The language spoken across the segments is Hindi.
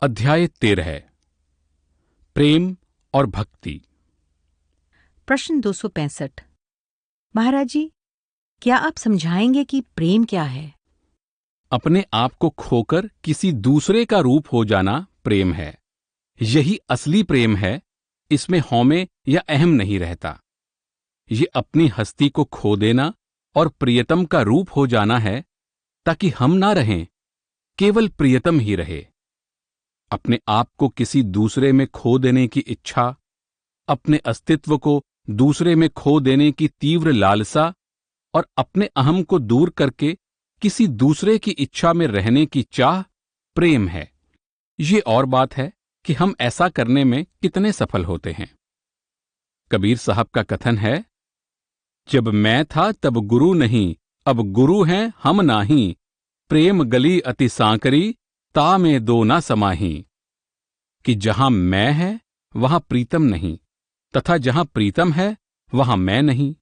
अध्याय 13 प्रेम और भक्ति। प्रश्न 265। महाराज जी, क्या आप समझाएंगे कि प्रेम क्या है? अपने आप को खोकर किसी दूसरे का रूप हो जाना प्रेम है। यही असली प्रेम है। इसमें हौमे या अहम नहीं रहता। ये अपनी हस्ती को खो देना और प्रियतम का रूप हो जाना है, ताकि हम ना रहें, केवल प्रियतम ही रहे। अपने आप को किसी दूसरे में खो देने की इच्छा, अपने अस्तित्व को दूसरे में खो देने की तीव्र लालसा और अपने अहम को दूर करके किसी दूसरे की इच्छा में रहने की चाह प्रेम है। ये और बात है कि हम ऐसा करने में कितने सफल होते हैं। कबीर साहब का कथन है, जब मैं था तब गुरु नहीं, अब गुरु हैं हम नाही। प्रेम गली अति सांकरी, ता में दो ना समाही। कि जहां मैं है वहां प्रीतम नहीं, तथा जहां प्रीतम है वहां मैं नहीं।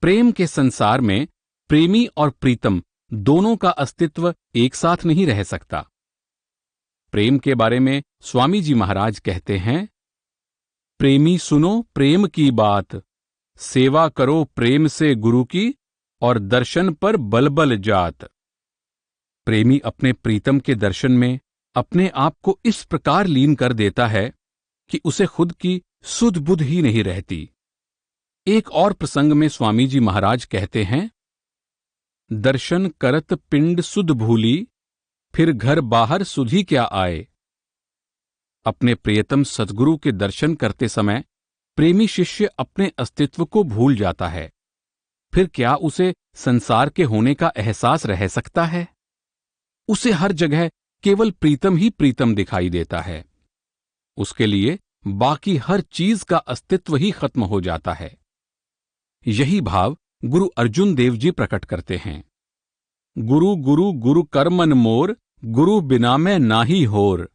प्रेम के संसार में प्रेमी और प्रीतम दोनों का अस्तित्व एक साथ नहीं रह सकता। प्रेम के बारे में स्वामी जी महाराज कहते हैं, प्रेमी सुनो प्रेम की बात, सेवा करो प्रेम से गुरु की, और दर्शन पर बलबल जात। प्रेमी अपने प्रीतम के दर्शन में अपने आप को इस प्रकार लीन कर देता है कि उसे खुद की सुध बुध ही नहीं रहती। एक और प्रसंग में स्वामी जी महाराज कहते हैं, दर्शन करत पिंड सुध भूली, फिर घर बाहर सुधी क्या आए। अपने प्रियतम सद्गुरु के दर्शन करते समय प्रेमी शिष्य अपने अस्तित्व को भूल जाता है। फिर क्या उसे संसार के होने का एहसास रह सकता है? उसे हर जगह केवल प्रीतम ही प्रीतम दिखाई देता है। उसके लिए बाकी हर चीज का अस्तित्व ही खत्म हो जाता है। यही भाव गुरु अर्जुन देव जी प्रकट करते हैं। गुरु गुरु गुरु कर मन मोर, गुरु बिना मैं नाही होर।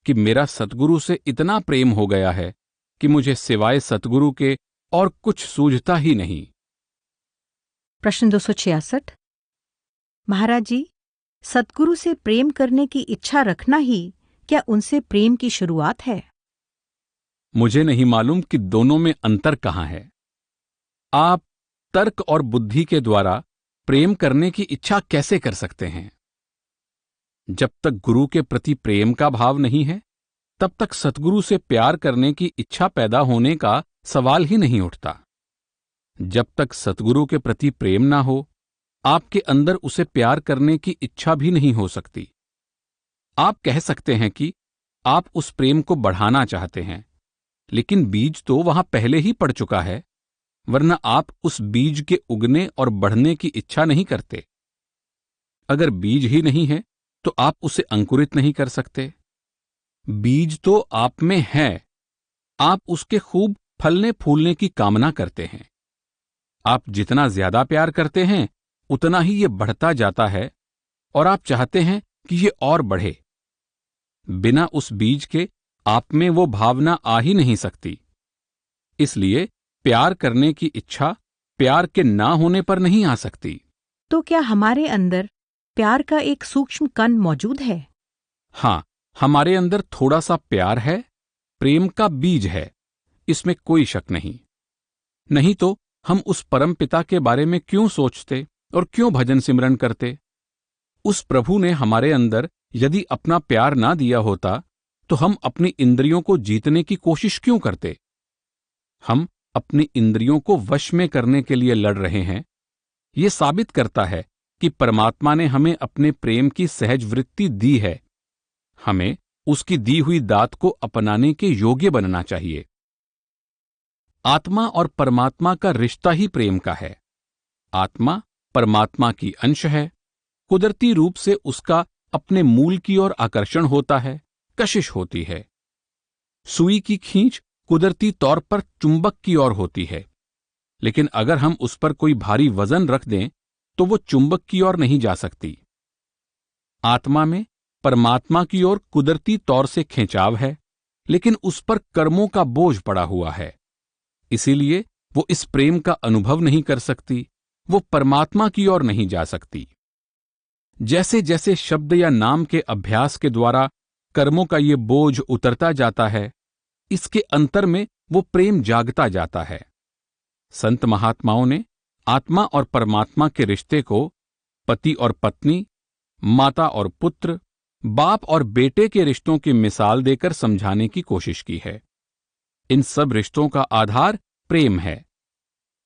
कि मेरा सतगुरु से इतना प्रेम हो गया है कि मुझे सिवाय सतगुरु के और कुछ सूझता ही नहीं। प्रश्न 266। महाराज जी, सद्गुरु से प्रेम करने की इच्छा रखना ही क्या उनसे प्रेम की शुरुआत है? मुझे नहीं मालूम कि दोनों में अंतर कहां है। आप तर्क और बुद्धि के द्वारा प्रेम करने की इच्छा कैसे कर सकते हैं? जब तक गुरु के प्रति प्रेम का भाव नहीं है, तब तक सतगुरु से प्यार करने की इच्छा पैदा होने का सवाल ही नहीं उठता। जब तक सतगुरु के प्रति प्रेम ना हो, आपके अंदर उसे प्यार करने की इच्छा भी नहीं हो सकती। आप कह सकते हैं कि आप उस प्रेम को बढ़ाना चाहते हैं, लेकिन बीज तो वहां पहले ही पड़ चुका है, वरना आप उस बीज के उगने और बढ़ने की इच्छा नहीं करते। अगर बीज ही नहीं है तो आप उसे अंकुरित नहीं कर सकते। बीज तो आप में है, आप उसके खूब फलने फूलने की कामना करते हैं। आप जितना ज्यादा प्यार करते हैं उतना ही ये बढ़ता जाता है, और आप चाहते हैं कि ये और बढ़े। बिना उस बीज के आप में वो भावना आ ही नहीं सकती। इसलिए प्यार करने की इच्छा प्यार के ना होने पर नहीं आ सकती। तो क्या हमारे अंदर प्यार का एक सूक्ष्म कण मौजूद है? हां, हमारे अंदर थोड़ा सा प्यार है, प्रेम का बीज है, इसमें कोई शक नहीं। नहीं तो हम उस परम पिता के बारे में क्यों सोचते और क्यों भजन सिमरन करते? उस प्रभु ने हमारे अंदर यदि अपना प्यार ना दिया होता तो हम अपनी इंद्रियों को जीतने की कोशिश क्यों करते? हम अपनी इंद्रियों को वश में करने के लिए लड़ रहे हैं। यह साबित करता है कि परमात्मा ने हमें अपने प्रेम की सहज वृत्ति दी है। हमें उसकी दी हुई दात को अपनाने के योग्य बनना चाहिए। आत्मा और परमात्मा का रिश्ता ही प्रेम का है। आत्मा परमात्मा की अंश है। कुदरती रूप से उसका अपने मूल की ओर आकर्षण होता है, कशिश होती है। सुई की खींच कुदरती तौर पर चुंबक की ओर होती है, लेकिन अगर हम उस पर कोई भारी वजन रख दें तो वो चुंबक की ओर नहीं जा सकती। आत्मा में परमात्मा की ओर कुदरती तौर से खिंचाव है, लेकिन उस पर कर्मों का बोझ पड़ा हुआ है। इसीलिए वो इस प्रेम का अनुभव नहीं कर सकती, वो परमात्मा की ओर नहीं जा सकती। जैसे जैसे शब्द या नाम के अभ्यास के द्वारा कर्मों का ये बोझ उतरता जाता है, इसके अंतर में वो प्रेम जागता जाता है। संत महात्माओं ने आत्मा और परमात्मा के रिश्ते को पति और पत्नी, माता और पुत्र, बाप और बेटे के रिश्तों की मिसाल देकर समझाने की कोशिश की है। इन सब रिश्तों का आधार प्रेम है।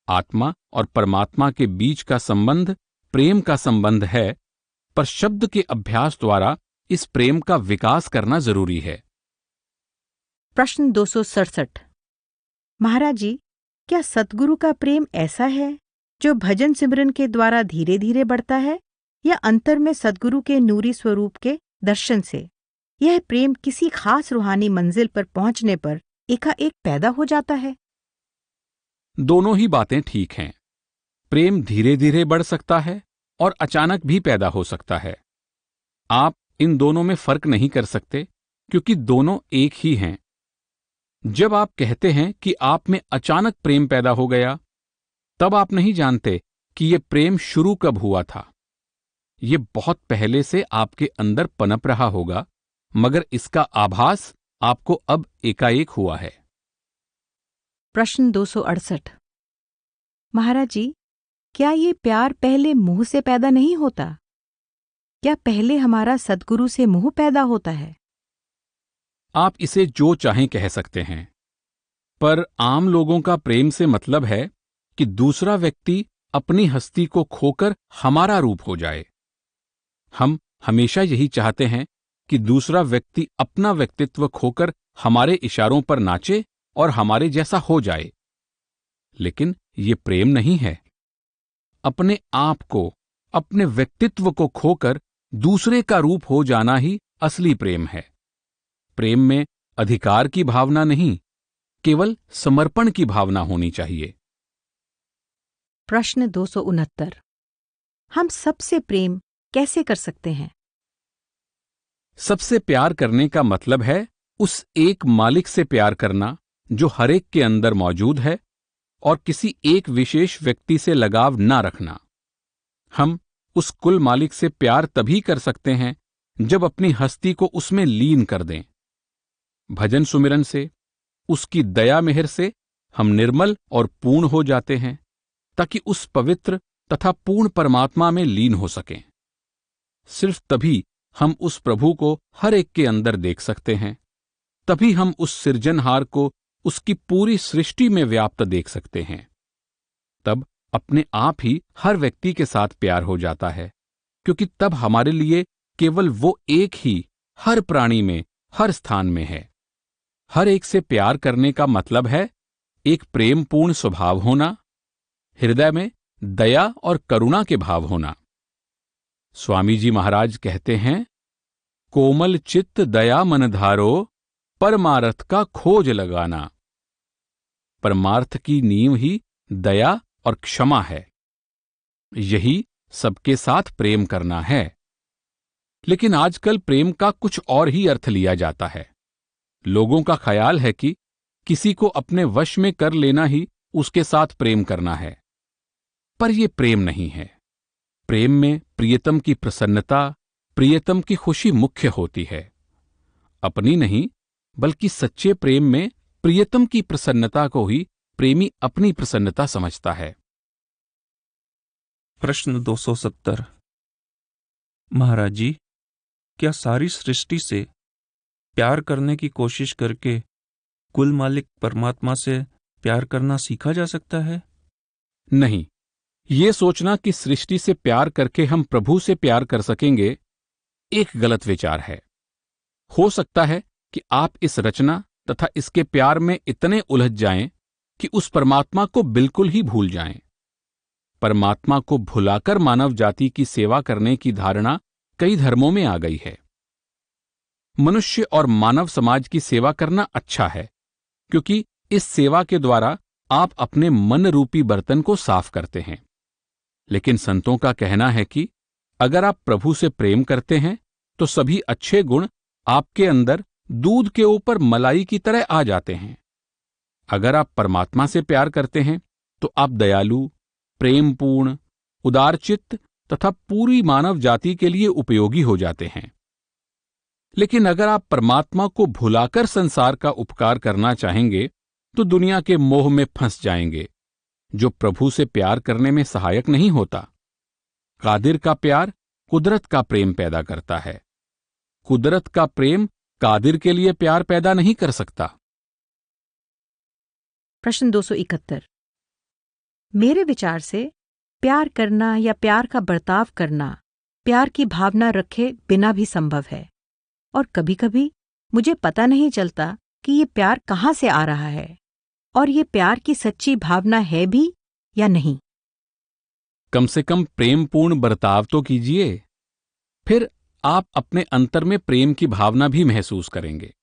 आत्मा और परमात्मा के बीच का संबंध प्रेम का संबंध है, पर शब्द के अभ्यास द्वारा इस प्रेम का विकास करना जरूरी है। प्रश्न 267। महाराज जी, क्या सतगुरु का प्रेम ऐसा है जो भजन सिमरन के द्वारा धीरे धीरे बढ़ता है, या अंतर में सतगुरु के नूरी स्वरूप के दर्शन से यह प्रेम किसी खास रूहानी मंजिल पर पहुंचने पर एकाएक पैदा हो जाता है? दोनों ही बातें ठीक हैं। प्रेम धीरे धीरे बढ़ सकता है और अचानक भी पैदा हो सकता है। आप इन दोनों में फर्क नहीं कर सकते, क्योंकि दोनों एक ही हैं। जब आप कहते हैं कि आप में अचानक प्रेम पैदा हो गया, तब आप नहीं जानते कि यह प्रेम शुरू कब हुआ था। ये बहुत पहले से आपके अंदर पनप रहा होगा, मगर इसका आभास आपको अब एकाएक हुआ है। प्रश्न 268। महाराज जी, क्या ये प्यार पहले मुंह से पैदा नहीं होता? क्या पहले हमारा सद्गुरु से मोह पैदा होता है? आप इसे जो चाहें कह सकते हैं, पर आम लोगों का प्रेम से मतलब है कि दूसरा व्यक्ति अपनी हस्ती को खोकर हमारा रूप हो जाए। हम हमेशा यही चाहते हैं कि दूसरा व्यक्ति अपना व्यक्तित्व खोकर हमारे इशारों पर नाचे और हमारे जैसा हो जाए। लेकिन ये प्रेम नहीं है। अपने आप को, अपने व्यक्तित्व को खोकर दूसरे का रूप हो जाना ही असली प्रेम है। प्रेम में अधिकार की भावना नहीं, केवल समर्पण की भावना होनी चाहिए। प्रश्न 269। हम सबसे प्रेम कैसे कर सकते हैं? सबसे प्यार करने का मतलब है उस एक मालिक से प्यार करना जो हरेक के अंदर मौजूद है, और किसी एक विशेष व्यक्ति से लगाव ना रखना। हम उस कुल मालिक से प्यार तभी कर सकते हैं जब अपनी हस्ती को उसमें लीन कर दें। भजन सुमिरन से, उसकी दया मेहर से हम निर्मल और पूर्ण हो जाते हैं, ताकि उस पवित्र तथा पूर्ण परमात्मा में लीन हो सकें। सिर्फ तभी हम उस प्रभु को हर एक के अंदर देख सकते हैं। तभी हम उस सृजनहार को उसकी पूरी सृष्टि में व्याप्त देख सकते हैं। तब अपने आप ही हर व्यक्ति के साथ प्यार हो जाता है, क्योंकि तब हमारे लिए केवल वो एक ही हर प्राणी में, हर स्थान में है। हर एक से प्यार करने का मतलब है एक प्रेमपूर्ण स्वभाव होना, हृदय में दया और करुणा के भाव होना। स्वामी जी महाराज कहते हैं, कोमल चित्त दया मन धारो, परमार्थ का खोज लगाना। परमार्थ की नींव ही दया और क्षमा है। यही सबके साथ प्रेम करना है। लेकिन आजकल प्रेम का कुछ और ही अर्थ लिया जाता है। लोगों का ख्याल है कि किसी को अपने वश में कर लेना ही उसके साथ प्रेम करना है, पर यह प्रेम नहीं है। प्रेम में प्रियतम की प्रसन्नता, प्रियतम की खुशी मुख्य होती है। अपनी नहीं, बल्कि सच्चे प्रेम में प्रियतम की प्रसन्नता को ही प्रेमी अपनी प्रसन्नता समझता है। प्रश्न 270। महाराज जी, क्या सारी सृष्टि से प्यार करने की कोशिश करके कुल मालिक परमात्मा से प्यार करना सीखा जा सकता है? नहीं, ये सोचना कि सृष्टि से प्यार करके हम प्रभु से प्यार कर सकेंगे, एक गलत विचार है। हो सकता है कि आप इस रचना तथा इसके प्यार में इतने उलझ जाएं कि उस परमात्मा को बिल्कुल ही भूल जाएं। परमात्मा को भुलाकर मानव जाति की सेवा करने की धारणा कई धर्मों में आ गई है। मनुष्य और मानव समाज की सेवा करना अच्छा है, क्योंकि इस सेवा के द्वारा आप अपने मन रूपी बर्तन को साफ करते हैं। लेकिन संतों का कहना है कि अगर आप प्रभु से प्रेम करते हैं तो सभी अच्छे गुण आपके अंदर दूध के ऊपर मलाई की तरह आ जाते हैं। अगर आप परमात्मा से प्यार करते हैं तो आप दयालु, प्रेमपूर्ण, उदारचित्त तथा पूरी मानव जाति के लिए उपयोगी हो जाते हैं। लेकिन अगर आप परमात्मा को भुलाकर संसार का उपकार करना चाहेंगे तो दुनिया के मोह में फंस जाएंगे, जो प्रभु से प्यार करने में सहायक नहीं होता। कादिर का प्यार कुदरत का प्रेम पैदा करता है। कुदरत का प्रेम कादिर के लिए प्यार पैदा नहीं कर सकता। प्रश्न 271। मेरे विचार से प्यार करना या प्यार का बर्ताव करना प्यार की भावना रखे बिना भी संभव है, और कभी-कभी मुझे पता नहीं चलता कि ये प्यार कहाँ से आ रहा है और ये प्यार की सच्ची भावना है भी या नहीं। कम से कम प्रेमपूर्ण बर्ताव तो कीजिए, फिर आप अपने अंतर में प्रेम की भावना भी महसूस करेंगे।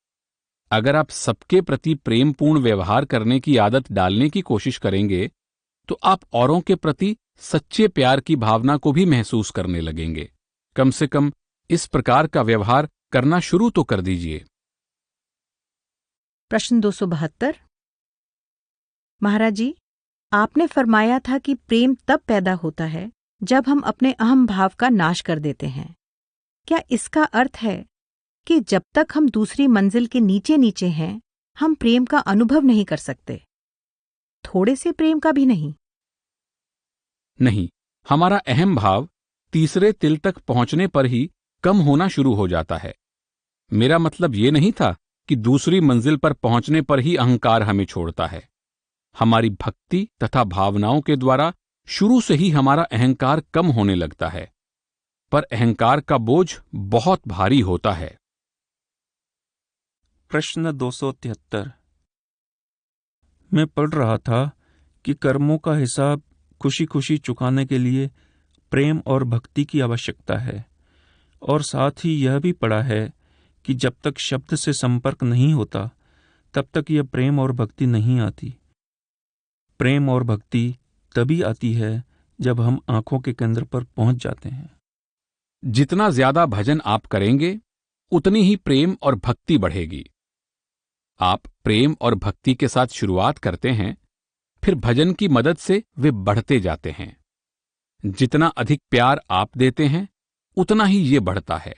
अगर आप सबके प्रति प्रेमपूर्ण व्यवहार करने की आदत डालने की कोशिश करेंगे तो आप औरों के प्रति सच्चे प्यार की भावना को भी महसूस करने लगेंगे। कम से कम इस प्रकार का व्यवहार करना शुरू तो कर दीजिए। प्रश्न 272। महाराज जी, आपने फरमाया था कि प्रेम तब पैदा होता है जब हम अपने अहम भाव का नाश कर देते हैं। क्या इसका अर्थ है कि जब तक हम दूसरी मंजिल के नीचे नीचे हैं, हम प्रेम का अनुभव नहीं कर सकते? थोड़े से प्रेम का भी नहीं? नहीं, हमारा अहम भाव तीसरे तिल तक पहुंचने पर ही कम होना शुरू हो जाता है। मेरा मतलब ये नहीं था कि दूसरी मंजिल पर पहुंचने पर ही अहंकार हमें छोड़ता है। हमारी भक्ति तथा भावनाओं के द्वारा शुरू से ही हमारा अहंकार कम होने लगता है, पर अहंकार का बोझ बहुत भारी होता है। प्रश्न 273। मैं पढ़ रहा था कि कर्मों का हिसाब खुशी खुशी चुकाने के लिए प्रेम और भक्ति की आवश्यकता है, और साथ ही यह भी पढ़ा है कि जब तक शब्द से संपर्क नहीं होता तब तक यह प्रेम और भक्ति नहीं आती। प्रेम और भक्ति तभी आती है जब हम आंखों के केंद्र पर पहुंच जाते हैं। जितना ज्यादा भजन आप करेंगे उतनी ही प्रेम और भक्ति बढ़ेगी। आप प्रेम और भक्ति के साथ शुरुआत करते हैं, फिर भजन की मदद से वे बढ़ते जाते हैं। जितना अधिक प्यार आप देते हैं उतना ही ये बढ़ता है।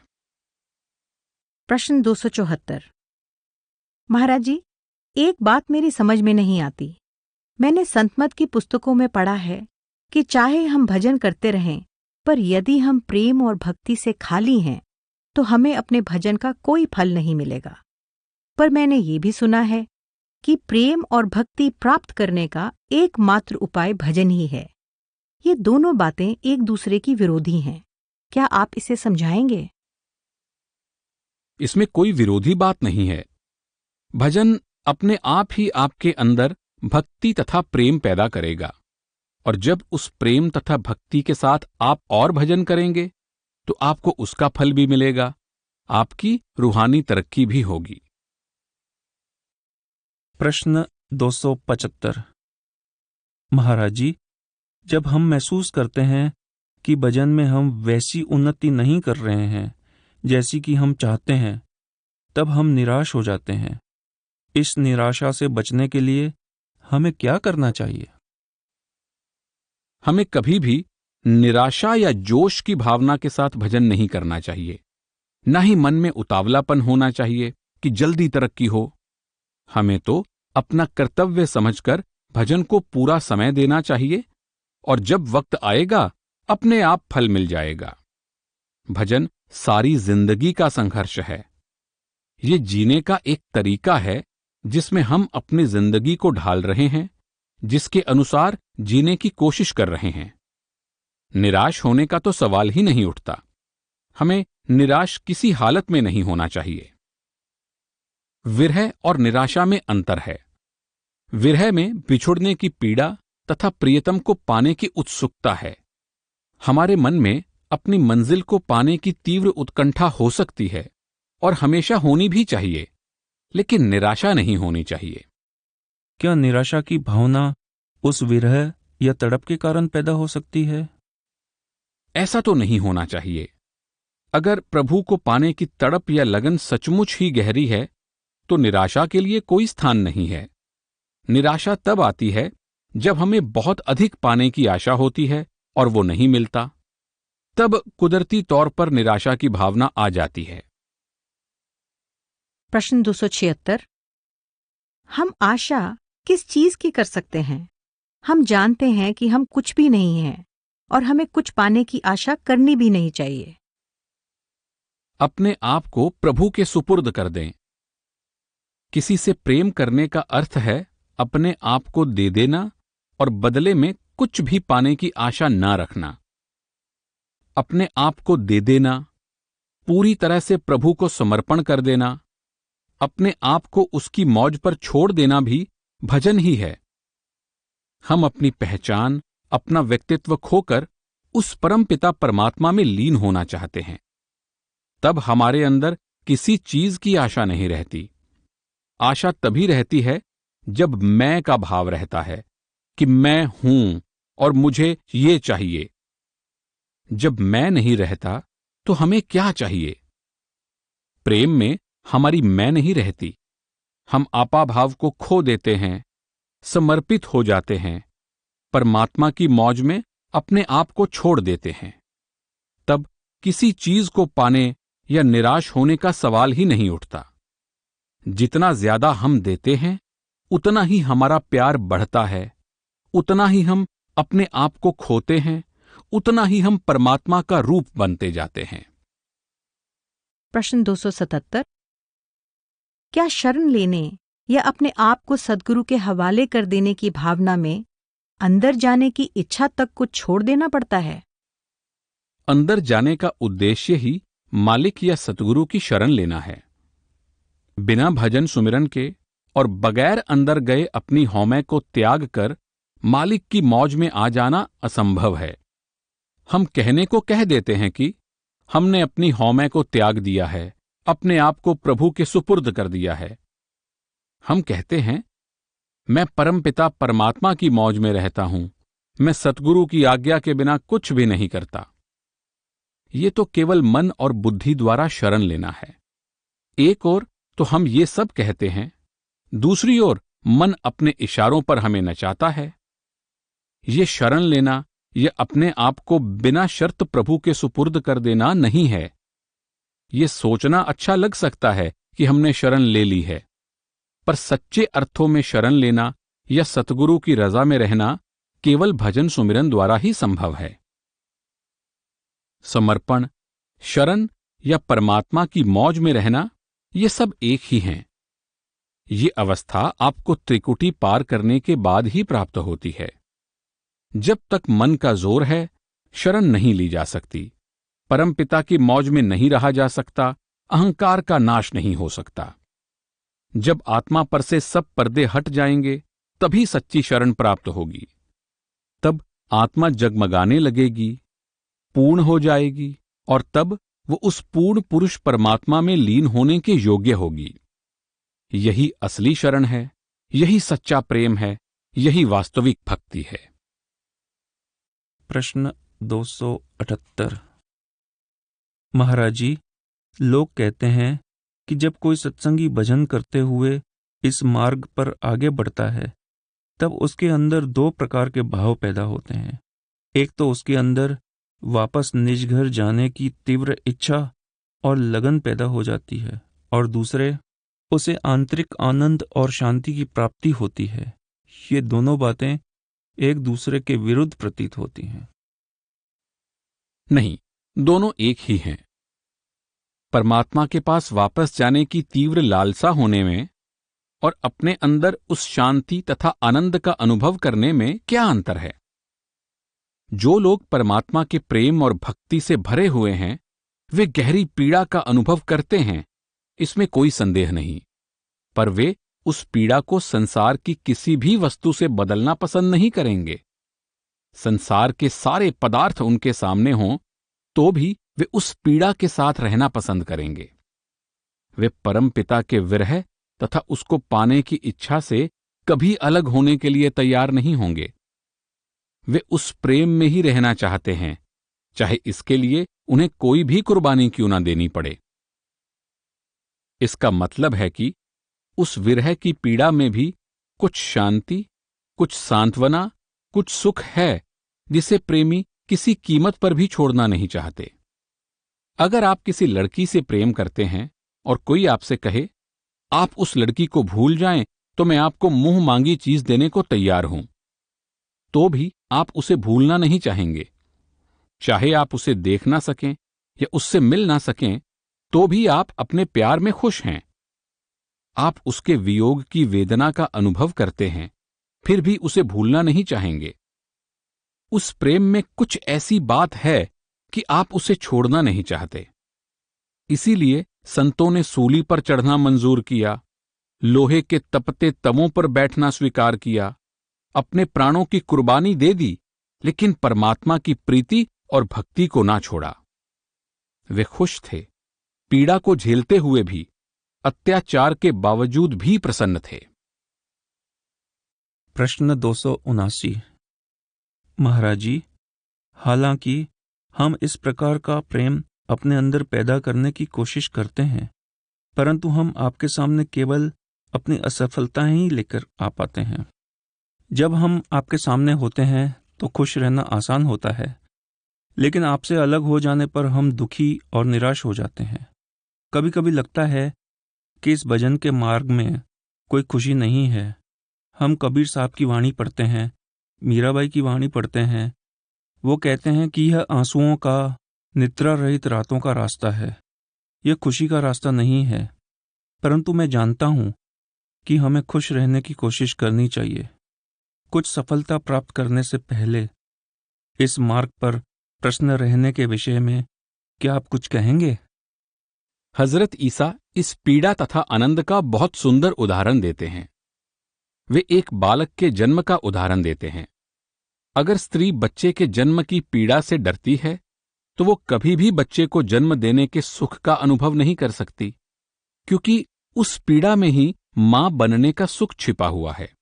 प्रश्न 274। महाराज जी, एक बात मेरी समझ में नहीं आती। मैंने संतमत की पुस्तकों में पढ़ा है कि चाहे हम भजन करते रहें, पर यदि हम प्रेम और भक्ति से खाली हैं तो हमें अपने भजन का कोई फल नहीं मिलेगा। पर मैंने ये भी सुना है कि प्रेम और भक्ति प्राप्त करने का एकमात्र उपाय भजन ही है। ये दोनों बातें एक दूसरे की विरोधी हैं। क्या आप इसे समझाएंगे? इसमें कोई विरोधी बात नहीं है। भजन अपने आप ही आपके अंदर भक्ति तथा प्रेम पैदा करेगा, और जब उस प्रेम तथा भक्ति के साथ आप और भजन करेंगे तो आपको उसका फल भी मिलेगा, आपकी रूहानी तरक्की भी होगी। प्रश्न 275। महाराज जी, जब हम महसूस करते हैं कि भजन में हम वैसी उन्नति नहीं कर रहे हैं जैसी कि हम चाहते हैं, तब हम निराश हो जाते हैं। इस निराशा से बचने के लिए हमें क्या करना चाहिए? हमें कभी भी निराशा या जोश की भावना के साथ भजन नहीं करना चाहिए। न ही मन में उतावलापन होना चाहिए कि जल्दी तरक्की हो। हमें तो अपना कर्तव्य समझकर भजन को पूरा समय देना चाहिए, और जब वक्त आएगा अपने आप फल मिल जाएगा। भजन सारी जिंदगी का संघर्ष है। ये जीने का एक तरीका है जिसमें हम अपनी जिंदगी को ढाल रहे हैं, जिसके अनुसार जीने की कोशिश कर रहे हैं। निराश होने का तो सवाल ही नहीं उठता। हमें निराश किसी हालत में नहीं होना चाहिए। विरह और निराशा में अंतर है। विरह में बिछुड़ने की पीड़ा तथा प्रियतम को पाने की उत्सुकता है। हमारे मन में अपनी मंजिल को पाने की तीव्र उत्कंठा हो सकती है और हमेशा होनी भी चाहिए, लेकिन निराशा नहीं होनी चाहिए। क्या निराशा की भावना उस विरह या तड़प के कारण पैदा हो सकती है? ऐसा तो नहीं होना चाहिए। अगर प्रभु को पाने की तड़प या लगन सचमुच ही गहरी है तो निराशा के लिए कोई स्थान नहीं है। निराशा तब आती है जब हमें बहुत अधिक पाने की आशा होती है और वो नहीं मिलता। तब कुदरती तौर पर निराशा की भावना आ जाती है। प्रश्न 276। हम आशा किस चीज की कर सकते हैं? हम जानते हैं कि हम कुछ भी नहीं हैं और हमें कुछ पाने की आशा करनी भी नहीं चाहिए। अपने आप को प्रभु के सुपुर्द कर दें। किसी से प्रेम करने का अर्थ है अपने आप को दे देना और बदले में कुछ भी पाने की आशा ना रखना। अपने आप को दे देना, पूरी तरह से प्रभु को समर्पण कर देना, अपने आप को उसकी मौज पर छोड़ देना भी भजन ही है। हम अपनी पहचान, अपना व्यक्तित्व खोकर उस परमपिता परमात्मा में लीन होना चाहते हैं। तब हमारे अंदर किसी चीज की आशा नहीं रहती। आशा तभी रहती है जब मैं का भाव रहता है कि मैं हूं और मुझे ये चाहिए। जब मैं नहीं रहता तो हमें क्या चाहिए? प्रेम में हमारी मैं नहीं रहती। हम आपा भाव को खो देते हैं, समर्पित हो जाते हैं, परमात्मा की मौज में अपने आप को छोड़ देते हैं। तब किसी चीज को पाने या निराश होने का सवाल ही नहीं उठता। जितना ज्यादा हम देते हैं उतना ही हमारा प्यार बढ़ता है, उतना ही हम अपने आप को खोते हैं, उतना ही हम परमात्मा का रूप बनते जाते हैं। प्रश्न 277। क्या शरण लेने या अपने आप को सद्गुरु के हवाले कर देने की भावना में अंदर जाने की इच्छा तक को छोड़ देना पड़ता है? अंदर जाने का उद्देश्य ही मालिक या सतगुरु की शरण लेना है। बिना भजन सुमिरन के और बगैर अंदर गए अपनी हौमै को त्याग कर मालिक की मौज में आ जाना असंभव है। हम कहने को कह देते हैं कि हमने अपनी हौमै को त्याग दिया है, अपने आप को प्रभु के सुपुर्द कर दिया है। हम कहते हैं, मैं परमपिता परमात्मा की मौज में रहता हूं, मैं सतगुरु की आज्ञा के बिना कुछ भी नहीं करता। ये तो केवल मन और बुद्धि द्वारा शरण लेना है। एक ओर तो हम ये सब कहते हैं, दूसरी ओर मन अपने इशारों पर हमें नचाता है। ये शरण लेना, ये अपने आप को बिना शर्त प्रभु के सुपुर्द कर देना नहीं है। ये सोचना अच्छा लग सकता है कि हमने शरण ले ली है, पर सच्चे अर्थों में शरण लेना या सतगुरु की रजा में रहना केवल भजन सुमिरन द्वारा ही संभव है। समर्पण, शरण या परमात्मा की मौज में रहना, ये सब एक ही हैं। ये अवस्था आपको त्रिकुटी पार करने के बाद ही प्राप्त होती है। जब तक मन का जोर है, शरण नहीं ली जा सकती, परमपिता की मौज में नहीं रहा जा सकता, अहंकार का नाश नहीं हो सकता। जब आत्मा पर से सब पर्दे हट जाएंगे, तभी सच्ची शरण प्राप्त होगी। तब आत्मा जगमगाने लगेगी, पूर्ण हो जाएगी और तब वो उस पूर्ण पुरुष परमात्मा में लीन होने के योग्य होगी। यही असली शरण है, यही सच्चा प्रेम है, यही वास्तविक भक्ति है। प्रश्न 278। महाराज जी, लोग कहते हैं कि जब कोई सत्संगी भजन करते हुए इस मार्ग पर आगे बढ़ता है, तब उसके अंदर दो प्रकार के भाव पैदा होते हैं। एक तो उसके अंदर वापस निज घर जाने की तीव्र इच्छा और लगन पैदा हो जाती है, और दूसरे उसे आंतरिक आनंद और शांति की प्राप्ति होती है। ये दोनों बातें एक दूसरे के विरुद्ध प्रतीत होती हैं। नहीं, दोनों एक ही हैं। परमात्मा के पास वापस जाने की तीव्र लालसा होने में और अपने अंदर उस शांति तथा आनंद का अनुभव करने में क्या अंतर है? जो लोग परमात्मा के प्रेम और भक्ति से भरे हुए हैं, वे गहरी पीड़ा का अनुभव करते हैं, इसमें कोई संदेह नहीं। पर वे उस पीड़ा को संसार की किसी भी वस्तु से बदलना पसंद नहीं करेंगे। संसार के सारे पदार्थ उनके सामने हों तो भी वे उस पीड़ा के साथ रहना पसंद करेंगे। वे परम पिता के विरह तथा उसको पाने की इच्छा से कभी अलग होने के लिए तैयार नहीं होंगे। वे उस प्रेम में ही रहना चाहते हैं, चाहे इसके लिए उन्हें कोई भी कुर्बानी क्यों ना देनी पड़े। इसका मतलब है कि उस विरह की पीड़ा में भी कुछ शांति, कुछ सांत्वना, कुछ सुख है, जिसे प्रेमी किसी कीमत पर भी छोड़ना नहीं चाहते। अगर आप किसी लड़की से प्रेम करते हैं और कोई आपसे कहे आप उस लड़की को भूल जाएं तो मैं आपको मुंह मांगी चीज देने को तैयार हूं। तो भी आप उसे भूलना नहीं चाहेंगे। चाहे आप उसे देख ना सकें या उससे मिल ना सकें, तो भी आप अपने प्यार में खुश हैं। आप उसके वियोग की वेदना का अनुभव करते हैं, फिर भी उसे भूलना नहीं चाहेंगे। उस प्रेम में कुछ ऐसी बात है कि आप उसे छोड़ना नहीं चाहते। इसीलिए संतों ने सूली पर चढ़ना मंजूर किया, लोहे के तपते तवों पर बैठना स्वीकार किया, अपने प्राणों की कुर्बानी दे दी, लेकिन परमात्मा की प्रीति और भक्ति को ना छोड़ा। वे खुश थे, पीड़ा को झेलते हुए भी, अत्याचार के बावजूद भी प्रसन्न थे। प्रश्न 279। महाराज जी, हालांकि हम इस प्रकार का प्रेम अपने अंदर पैदा करने की कोशिश करते हैं, परंतु हम आपके सामने केवल अपनी असफलताएं ही लेकर आ पाते हैं। जब हम आपके सामने होते हैं तो खुश रहना आसान होता है, लेकिन आपसे अलग हो जाने पर हम दुखी और निराश हो जाते हैं। कभी कभी लगता है कि इस भजन के मार्ग में कोई खुशी नहीं है। हम कबीर साहब की वाणी पढ़ते हैं, मीराबाई की वाणी पढ़ते हैं। वो कहते हैं कि यह आंसुओं का, निद्रा रहित रातों का रास्ता है, यह खुशी का रास्ता नहीं है। परंतु मैं जानता हूं कि हमें खुश रहने की कोशिश करनी चाहिए। कुछ सफलता प्राप्त करने से पहले इस मार्ग पर प्रश्न रहने के विषय में क्या आप कुछ कहेंगे? हजरत ईसा इस पीड़ा तथा आनंद का बहुत सुंदर उदाहरण देते हैं। वे एक बालक के जन्म का उदाहरण देते हैं। अगर स्त्री बच्चे के जन्म की पीड़ा से डरती है, तो वो कभी भी बच्चे को जन्म देने के सुख का अनुभव नहीं कर सकती, क्योंकि उस पीड़ा में ही मां बनने का सुख छिपा हुआ है।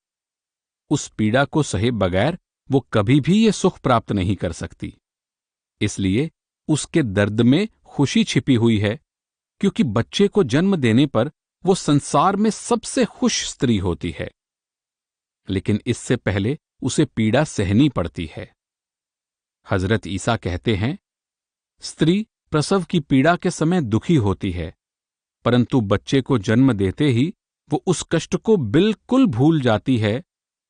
उस पीड़ा को सहे बगैर वो कभी भी ये सुख प्राप्त नहीं कर सकती। इसलिए उसके दर्द में खुशी छिपी हुई है, क्योंकि बच्चे को जन्म देने पर वो संसार में सबसे खुश स्त्री होती है। लेकिन इससे पहले उसे पीड़ा सहनी पड़ती है। हजरत ईसा कहते हैं, स्त्री प्रसव की पीड़ा के समय दुखी होती है, परंतु बच्चे को जन्म देते ही वो उस कष्ट को बिल्कुल भूल जाती है,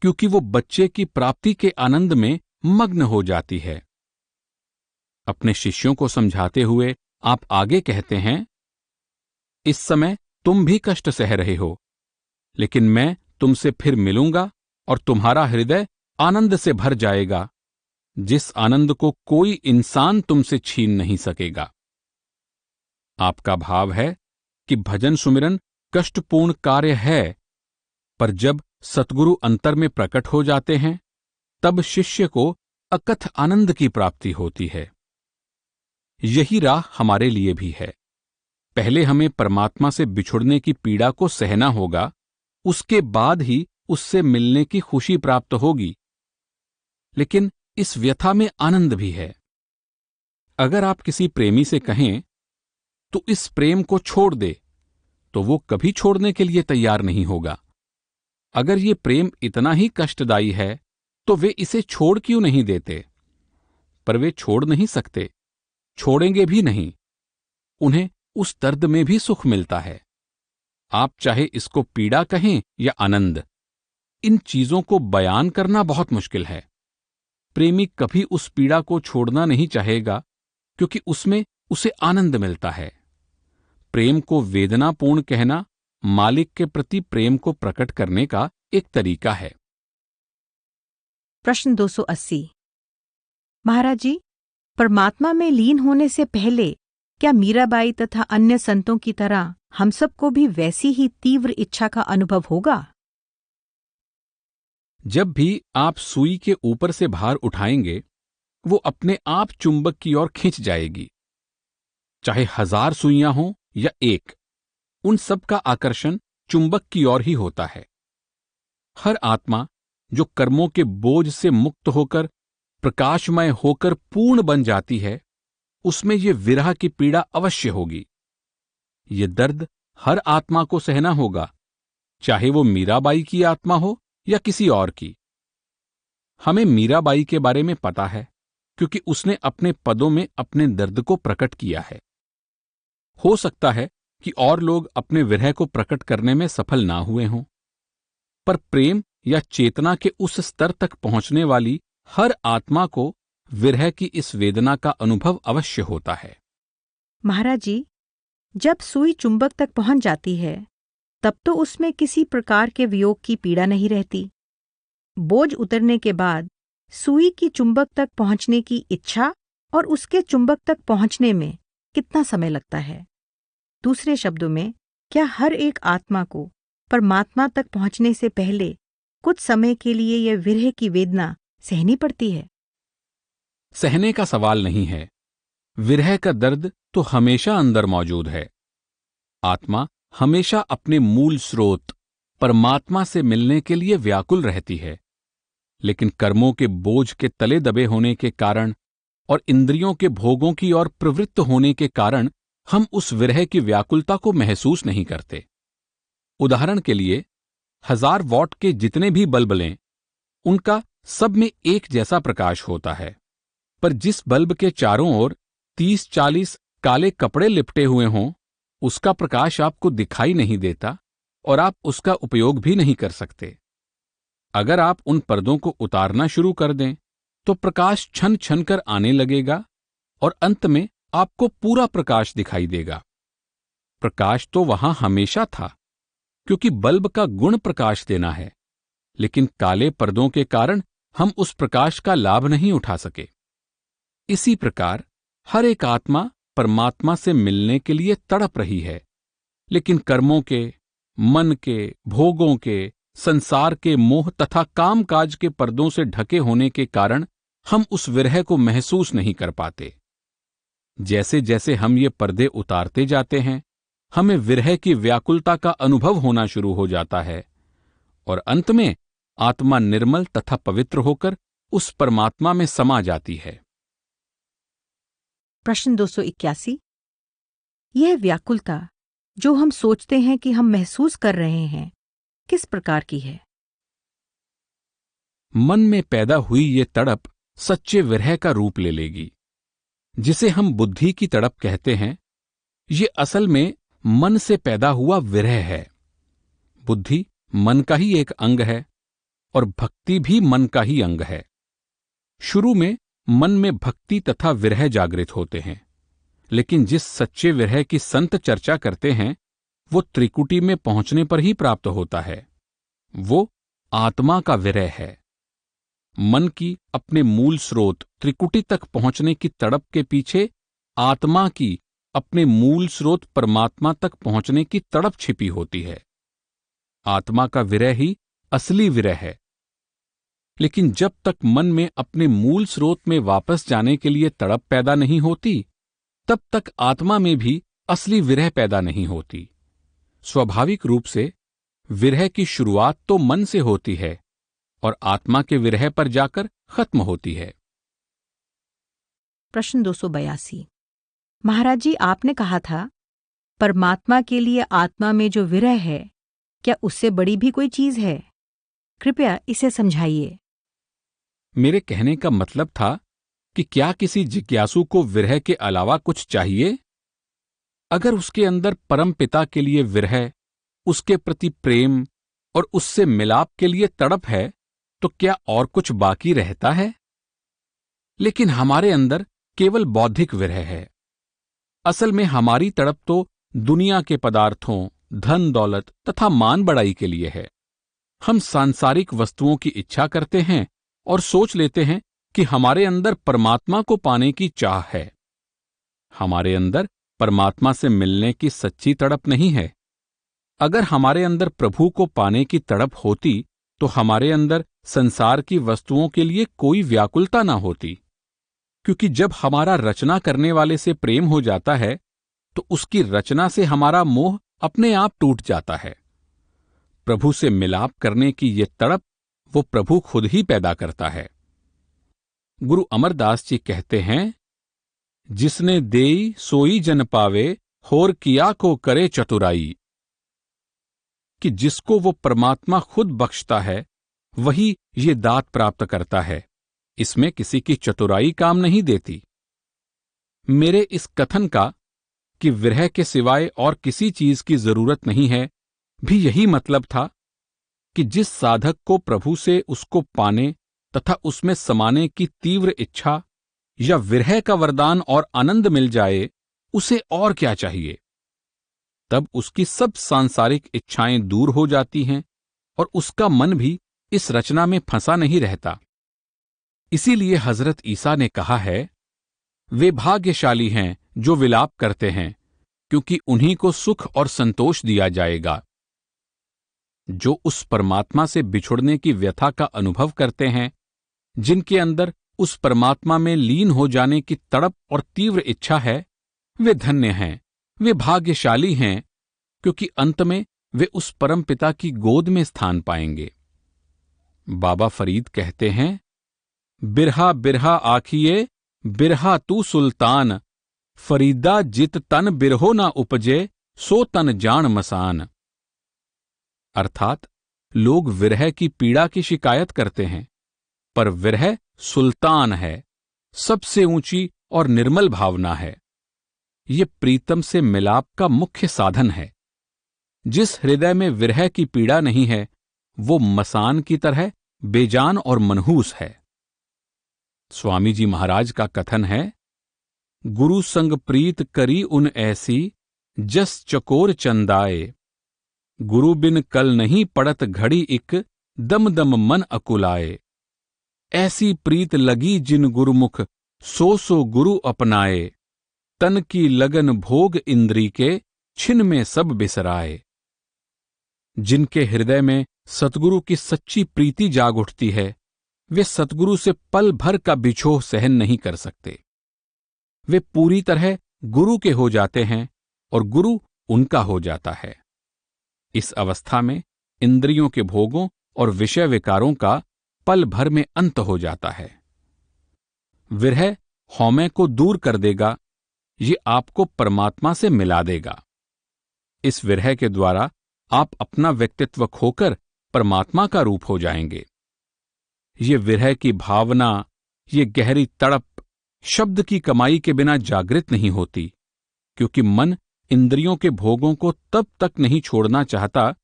क्योंकि वो बच्चे की प्राप्ति के आनंद में मग्न हो जाती है। अपने शिष्यों को समझाते हुए आप आगे कहते हैं, इस समय तुम भी कष्ट सह रहे हो, लेकिन मैं तुमसे फिर मिलूंगा और तुम्हारा हृदय आनंद से भर जाएगा, जिस आनंद को कोई इंसान तुमसे छीन नहीं सकेगा। आपका भाव है कि भजन सुमिरन कष्टपूर्ण कार्य है, पर जब सतगुरु अंतर में प्रकट हो जाते हैं, तब शिष्य को अकथ आनंद की प्राप्ति होती है। यही राह हमारे लिए भी है। पहले हमें परमात्मा से बिछुड़ने की पीड़ा को सहना होगा, उसके बाद ही उससे मिलने की खुशी प्राप्त होगी। लेकिन इस व्यथा में आनंद भी है। अगर आप किसी प्रेमी से कहें तो इस प्रेम को छोड़ दे, तो वो कभी छोड़ने के लिए तैयार नहीं होगा। अगर ये प्रेम इतना ही कष्टदायी है, तो वे इसे छोड़ क्यों नहीं देते? पर वे छोड़ नहीं सकते, छोड़ेंगे भी नहीं। उन्हें उस दर्द में भी सुख मिलता है। आप चाहे इसको पीड़ा कहें या आनंद, इन चीजों को बयान करना बहुत मुश्किल है। प्रेमी कभी उस पीड़ा को छोड़ना नहीं चाहेगा, क्योंकि उसमें उसे आनंद मिलता है। प्रेम को वेदनापूर्ण कहना मालिक के प्रति प्रेम को प्रकट करने का एक तरीका है। प्रश्न 280। महाराज जी, परमात्मा में लीन होने से पहले क्या मीराबाई तथा अन्य संतों की तरह हम सबको भी वैसी ही तीव्र इच्छा का अनुभव होगा? जब भी आप सुई के ऊपर से भार उठाएंगे, वो अपने आप चुंबक की ओर खींच जाएगी। चाहे 1000 सुइयां हों या एक, उन सब का आकर्षण चुंबक की ओर ही होता है। हर आत्मा जो कर्मों के बोझ से मुक्त होकर प्रकाशमय होकर पूर्ण बन जाती है, उसमें ये विरह की पीड़ा अवश्य होगी। ये दर्द हर आत्मा को सहना होगा, चाहे वो मीराबाई की आत्मा हो या किसी और की। हमें मीराबाई के बारे में पता है, क्योंकि उसने अपने पदों में अपने दर्द को प्रकट किया है। हो सकता है कि और लोग अपने विरह को प्रकट करने में सफल ना हुए हों, पर प्रेम या चेतना के उस स्तर तक पहुंचने वाली हर आत्मा को विरह की इस वेदना का अनुभव अवश्य होता है। महाराज जी, जब सुई चुंबक तक पहुंच जाती है तब तो उसमें किसी प्रकार के वियोग की पीड़ा नहीं रहती। बोझ उतरने के बाद सुई की चुंबक तक पहुंचने की इच्छा और उसके चुंबक तक पहुंचने में कितना समय लगता है? दूसरे शब्दों में, क्या हर एक आत्मा को परमात्मा तक पहुंचने से पहले कुछ समय के लिए यह विरह की वेदना सहनी पड़ती है? सहने का सवाल नहीं है। विरह का दर्द तो हमेशा अंदर मौजूद है। आत्मा हमेशा अपने मूल स्रोत परमात्मा से मिलने के लिए व्याकुल रहती है, लेकिन कर्मों के बोझ के तले दबे होने के कारण और इंद्रियों के भोगों की ओर प्रवृत्त होने के कारण हम उस विरह की व्याकुलता को महसूस नहीं करते। उदाहरण के लिए, 1000 वॉट के जितने भी बल्ब लें, उनका सब में एक जैसा प्रकाश होता है, पर जिस बल्ब के चारों ओर 30-40 काले कपड़े लिपटे हुए हों, उसका प्रकाश आपको दिखाई नहीं देता और आप उसका उपयोग भी नहीं कर सकते। अगर आप उन पर्दों को उतारना शुरू कर दें तो प्रकाश छन छन कर आने लगेगा और अंत में आपको पूरा प्रकाश दिखाई देगा। प्रकाश तो वहां हमेशा था, क्योंकि बल्ब का गुण प्रकाश देना है, लेकिन काले पर्दों के कारण हम उस प्रकाश का लाभ नहीं उठा सके। इसी प्रकार हर एक आत्मा परमात्मा से मिलने के लिए तड़प रही है, लेकिन कर्मों के, मन के, भोगों के, संसार के मोह तथा कामकाज के पर्दों से ढके होने के कारण हम उस विरह को महसूस नहीं कर पाते। जैसे जैसे हम ये पर्दे उतारते जाते हैं, हमें विरह की व्याकुलता का अनुभव होना शुरू हो जाता है और अंत में आत्मा निर्मल तथा पवित्र होकर उस परमात्मा में समा जाती है। प्रश्न 281। यह व्याकुलता जो हम सोचते हैं कि हम महसूस कर रहे हैं, किस प्रकार की है? मन में पैदा हुई ये तड़प सच्चे विरह का रूप ले लेगी। जिसे हम बुद्धि की तड़प कहते हैं, ये असल में मन से पैदा हुआ विरह है। बुद्धि मन का ही एक अंग है और भक्ति भी मन का ही अंग है। शुरू में मन में भक्ति तथा विरह जागृत होते हैं, लेकिन जिस सच्चे विरह की संत चर्चा करते हैं, वो त्रिकुटी में पहुंचने पर ही प्राप्त होता है। वो आत्मा का विरह है। मन की अपने मूल स्रोत त्रिकुटी तक पहुंचने की तड़प के पीछे आत्मा की अपने मूल स्रोत परमात्मा तक पहुंचने की तड़प छिपी होती है। आत्मा का विरह ही असली विरह है। लेकिन जब तक मन में अपने मूल स्रोत में वापस जाने के लिए तड़प पैदा नहीं होती, तब तक आत्मा में भी असली विरह पैदा नहीं होती। स्वाभाविक रूप से विरह की शुरुआत तो मन से होती है और आत्मा के विरह पर जाकर खत्म होती है। प्रश्न 282। महाराज जी, आपने कहा था परमात्मा के लिए आत्मा में जो विरह है, क्या उससे बड़ी भी कोई चीज है? कृपया इसे समझाइए। मेरे कहने का मतलब था कि क्या किसी जिज्ञासु को विरह के अलावा कुछ चाहिए? अगर उसके अंदर परम पिता के लिए विरह, उसके प्रति प्रेम और उससे मिलाप के लिए तड़प है, तो क्या और कुछ बाकी रहता है? लेकिन हमारे अंदर केवल बौद्धिक विरह है। असल में हमारी तड़प तो दुनिया के पदार्थों, धन दौलत तथा मान बढ़ाई के लिए है। हम सांसारिक वस्तुओं की इच्छा करते हैं और सोच लेते हैं कि हमारे अंदर परमात्मा को पाने की चाह है। हमारे अंदर परमात्मा से मिलने की सच्ची तड़प नहीं है। अगर हमारे अंदर प्रभु को पाने की तड़प होती, तो हमारे अंदर संसार की वस्तुओं के लिए कोई व्याकुलता ना होती, क्योंकि जब हमारा रचना करने वाले से प्रेम हो जाता है, तो उसकी रचना से हमारा मोह अपने आप टूट जाता है। प्रभु से मिलाप करने की ये तड़प वो प्रभु खुद ही पैदा करता है। गुरु अमरदास जी कहते हैं, जिसने देई सोई जन पावे, होर किया को करे चतुराई। कि जिसको वो परमात्मा खुद बख्शता है, वही ये दात प्राप्त करता है। इसमें किसी की चतुराई काम नहीं देती। मेरे इस कथन का कि विरह के सिवाय और किसी चीज की जरूरत नहीं है, भी यही मतलब था कि जिस साधक को प्रभु से उसको पाने तथा उसमें समाने की तीव्र इच्छा या विरह का वरदान और आनंद मिल जाए, उसे और क्या चाहिए। तब उसकी सब सांसारिक इच्छाएं दूर हो जाती हैं और उसका मन भी इस रचना में फंसा नहीं रहता। इसीलिए हजरत ईसा ने कहा है, वे भाग्यशाली हैं जो विलाप करते हैं, क्योंकि उन्हीं को सुख और संतोष दिया जाएगा। जो उस परमात्मा से बिछुड़ने की व्यथा का अनुभव करते हैं, जिनके अंदर उस परमात्मा में लीन हो जाने की तड़प और तीव्र इच्छा है, वे धन्य हैं, वे भाग्यशाली हैं, क्योंकि अंत में वे उस परम पिता की गोद में स्थान पाएंगे। बाबा फरीद कहते हैं, बिरहा बिरहा आखिए बिरहा तू सुल्तान, फरीदा जित तन बिरहो ना उपजे, सो तन जान मसान। अर्थात लोग विरह की पीड़ा की शिकायत करते हैं, पर विरह सुल्तान है, सबसे ऊंची और निर्मल भावना है। ये प्रीतम से मिलाप का मुख्य साधन है। जिस हृदय में विरह की पीड़ा नहीं है, वो मसान की तरह बेजान और मनहूस है। स्वामी जी महाराज का कथन है, गुरु संग प्रीत करी उन ऐसी, जस चकोर चंदाए, गुरु बिन कल नहीं पड़त घड़ी इक, दम दम मन अकुलाए। ऐसी प्रीत लगी जिन गुरुमुख, सो गुरु अपनाए, तन की लगन भोग इंद्री के, छिन में सब बिसराए। जिनके हृदय में सतगुरु की सच्ची प्रीति जाग उठती है, वे सतगुरु से पल भर का बिछोह सहन नहीं कर सकते। वे पूरी तरह गुरु के हो जाते हैं और गुरु उनका हो जाता है। इस अवस्था में इंद्रियों के भोगों और विषय विकारों का पल भर में अंत हो जाता है। विरह हौमे को दूर कर देगा, ये आपको परमात्मा से मिला देगा। इस विरह के द्वारा आप अपना व्यक्तित्व खोकर परमात्मा का रूप हो जाएंगे। ये विरह की भावना, ये गहरी तड़प शब्द की कमाई के बिना जागृत नहीं होती, क्योंकि मन इंद्रियों के भोगों को तब तक नहीं छोड़ना चाहता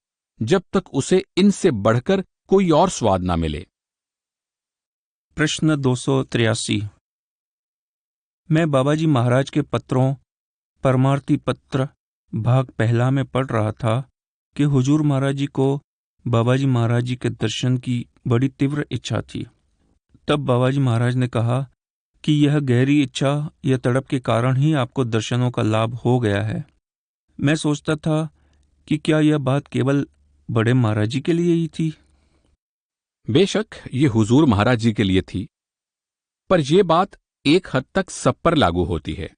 जब तक उसे इनसे बढ़कर कोई और स्वाद ना मिले। प्रश्न 283। मैं बाबाजी महाराज के पत्रों परमार्थी पत्र भाग पहला में पढ़ रहा था कि हुजूर महाराज जी को बाबाजी महाराज जी के दर्शन की बड़ी तीव्र इच्छा थी। तब बाबाजी महाराज ने कहा कि यह गहरी इच्छा या तड़प के कारण ही आपको दर्शनों का लाभ हो गया है। मैं सोचता था कि क्या यह बात केवल बड़े महाराज जी के लिए ही थी? बेशक ये हुजूर महाराज जी के लिए थी, पर यह बात एक हद तक सब पर लागू होती है।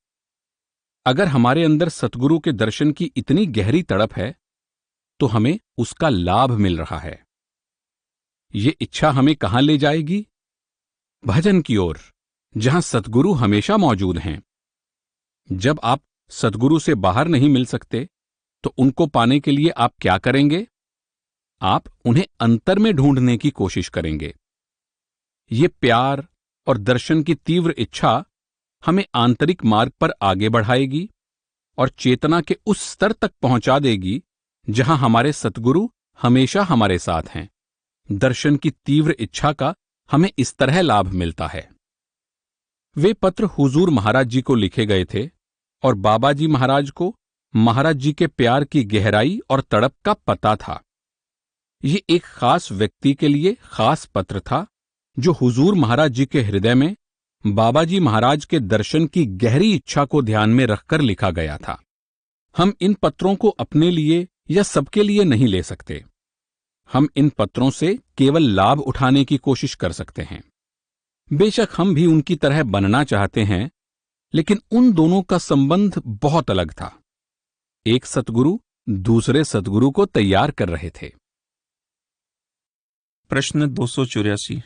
अगर हमारे अंदर सतगुरु के दर्शन की इतनी गहरी तड़प है, तो हमें उसका लाभ मिल रहा है। ये इच्छा हमें कहां ले जाएगी? भजन की ओर, जहां सतगुरु हमेशा मौजूद हैं। जब आप सतगुरु से बाहर नहीं मिल सकते, तो उनको पाने के लिए आप क्या करेंगे? आप उन्हें अंतर में ढूंढने की कोशिश करेंगे। ये प्यार और दर्शन की तीव्र इच्छा हमें आंतरिक मार्ग पर आगे बढ़ाएगी और चेतना के उस स्तर तक पहुंचा देगी जहां हमारे सतगुरु हमेशा हमारे साथ हैं। दर्शन की तीव्र इच्छा का हमें इस तरह लाभ मिलता है। वे पत्र हुजूर महाराज जी को लिखे गए थे और बाबा जी महाराज को महाराज जी के प्यार की गहराई और तड़प का पता था। ये एक खास व्यक्ति के लिए खास पत्र था, जो हुजूर महाराज जी के हृदय में बाबा जी महाराज के दर्शन की गहरी इच्छा को ध्यान में रखकर लिखा गया था। हम इन पत्रों को अपने लिए या सबके लिए नहीं ले सकते। हम इन पत्रों से केवल लाभ उठाने की कोशिश कर सकते हैं। बेशक हम भी उनकी तरह बनना चाहते हैं, लेकिन उन दोनों का संबंध बहुत अलग था। एक सतगुरु दूसरे सतगुरु को तैयार कर रहे थे। प्रश्न 284।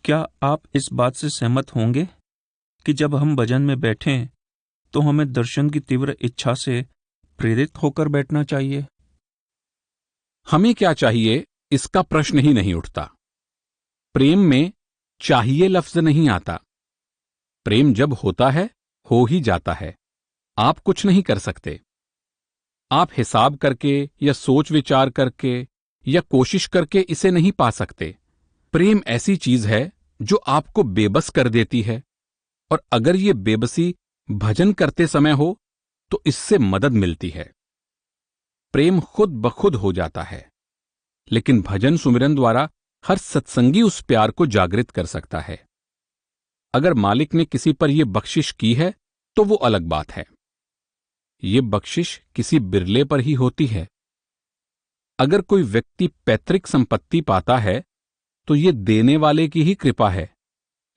क्या आप इस बात से सहमत होंगे कि जब हम भजन में बैठें तो हमें दर्शन की तीव्र इच्छा से प्रेरित होकर बैठना चाहिए? हमें क्या चाहिए, इसका प्रश्न ही नहीं उठता। प्रेम में चाहिए लफ्ज नहीं आता। प्रेम जब होता है, हो ही जाता है। आप कुछ नहीं कर सकते। आप हिसाब करके या सोच विचार करके या कोशिश करके इसे नहीं पा सकते। प्रेम ऐसी चीज है जो आपको बेबस कर देती है, और अगर ये बेबसी भजन करते समय हो तो इससे मदद मिलती है। प्रेम खुद ब खुद हो जाता है, लेकिन भजन सुमिरन द्वारा हर सत्संगी उस प्यार को जागृत कर सकता है। अगर मालिक ने किसी पर यह बख्शिश की है तो वो अलग बात है। ये बख्शिश किसी बिरले पर ही होती है। अगर कोई व्यक्ति पैतृक संपत्ति पाता है तो ये देने वाले की ही कृपा है,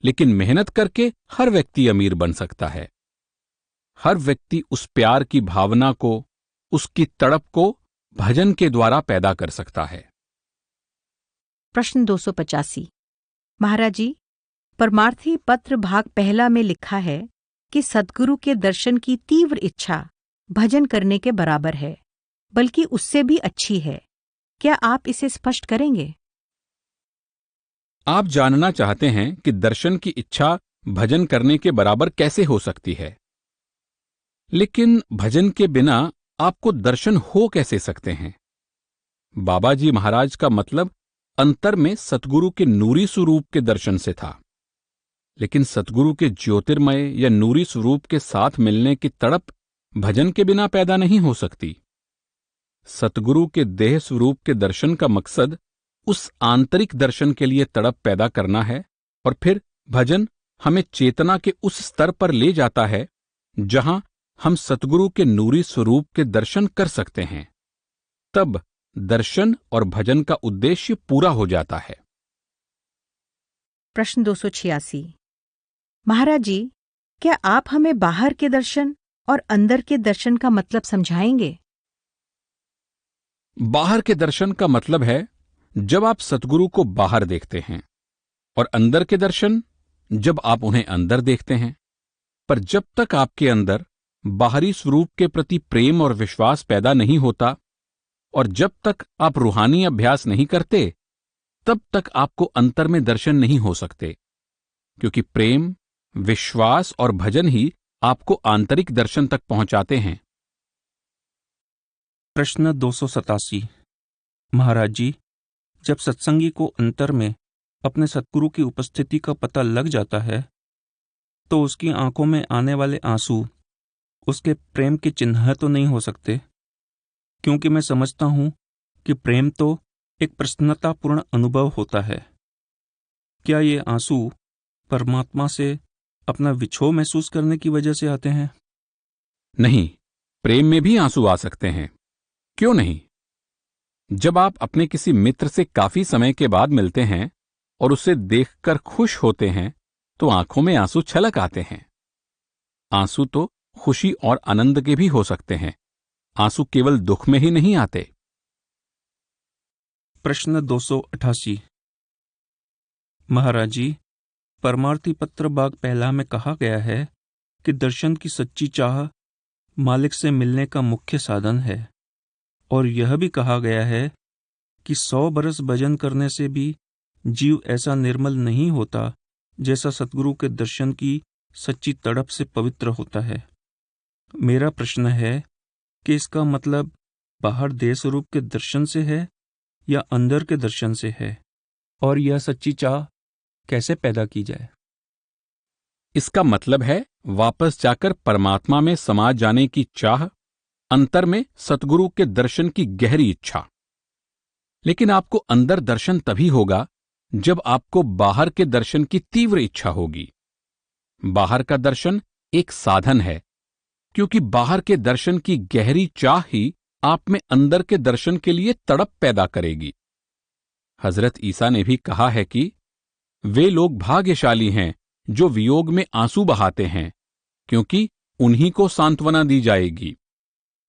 लेकिन मेहनत करके हर व्यक्ति अमीर बन सकता है। हर व्यक्ति उस प्यार की भावना को, उसकी तड़प को भजन के द्वारा पैदा कर सकता है। प्रश्न 285। महाराज जी, परमार्थी पत्र भाग पहला में लिखा है कि सद्गुरु के दर्शन की तीव्र इच्छा भजन करने के बराबर है, बल्कि उससे भी अच्छी है। क्या आप इसे स्पष्ट करेंगे? आप जानना चाहते हैं कि दर्शन की इच्छा भजन करने के बराबर कैसे हो सकती है, लेकिन भजन के बिना आपको दर्शन हो कैसे सकते हैं? बाबा जी महाराज का मतलब अंतर में सतगुरु के नूरी स्वरूप के दर्शन से था, लेकिन सतगुरु के ज्योतिर्मय या नूरी स्वरूप के साथ मिलने की तड़प भजन के बिना पैदा नहीं हो सकती। सतगुरु के देह स्वरूप के दर्शन का मकसद उस आंतरिक दर्शन के लिए तड़प पैदा करना है, और फिर भजन हमें चेतना के उस स्तर पर ले जाता है जहां हम सतगुरु के नूरी स्वरूप के दर्शन कर सकते हैं। तब दर्शन और भजन का उद्देश्य पूरा हो जाता है। प्रश्न 286। महाराज जी, क्या आप हमें बाहर के दर्शन और अंदर के दर्शन का मतलब समझाएंगे? बाहर के दर्शन का मतलब है जब आप सतगुरु को बाहर देखते हैं, और अंदर के दर्शन जब आप उन्हें अंदर देखते हैं। पर जब तक आपके अंदर बाहरी स्वरूप के प्रति प्रेम और विश्वास पैदा नहीं होता, और जब तक आप रूहानी अभ्यास नहीं करते, तब तक आपको अंतर में दर्शन नहीं हो सकते, क्योंकि प्रेम, विश्वास और भजन ही आपको आंतरिक दर्शन तक पहुंचाते हैं। प्रश्न 287। महाराज जी, जब सत्संगी को अंतर में अपने सतगुरु की उपस्थिति का पता लग जाता है तो उसकी आंखों में आने वाले आंसू उसके प्रेम के चिन्ह तो नहीं हो सकते, क्योंकि मैं समझता हूं कि प्रेम तो एक प्रसन्नतापूर्ण अनुभव होता है। क्या ये आंसू परमात्मा से अपना विछोह महसूस करने की वजह से आते हैं? नहीं, प्रेम में भी आंसू आ सकते हैं। क्यों नहीं? जब आप अपने किसी मित्र से काफी समय के बाद मिलते हैं और उसे देखकर खुश होते हैं तो आंखों में आंसू छलक आते हैं। आंसू तो खुशी और आनंद के भी हो सकते हैं। आंसू केवल दुख में ही नहीं आते। प्रश्न 288। महाराज जी, परमार्थी पत्र भाग पहला में कहा गया है कि दर्शन की सच्ची चाह मालिक से मिलने का मुख्य साधन है, और यह भी कहा गया है कि 100 बरस भजन करने से भी जीव ऐसा निर्मल नहीं होता जैसा सतगुरु के दर्शन की सच्ची तड़प से पवित्र होता है। मेरा प्रश्न है कि इसका मतलब बाहर देह स्वरूप के दर्शन से है या अंदर के दर्शन से है, और यह सच्ची चाह कैसे पैदा की जाए? इसका मतलब है वापस जाकर परमात्मा में समा जाने की चाह, अंतर में सतगुरु के दर्शन की गहरी इच्छा। लेकिन आपको अंदर दर्शन तभी होगा जब आपको बाहर के दर्शन की तीव्र इच्छा होगी। बाहर का दर्शन एक साधन है, क्योंकि बाहर के दर्शन की गहरी चाह ही आप में अंदर के दर्शन के लिए तड़प पैदा करेगी। हजरत ईसा ने भी कहा है कि वे लोग भाग्यशाली हैं जो वियोग में आंसू बहाते हैं, क्योंकि उन्हीं को सांत्वना दी जाएगी।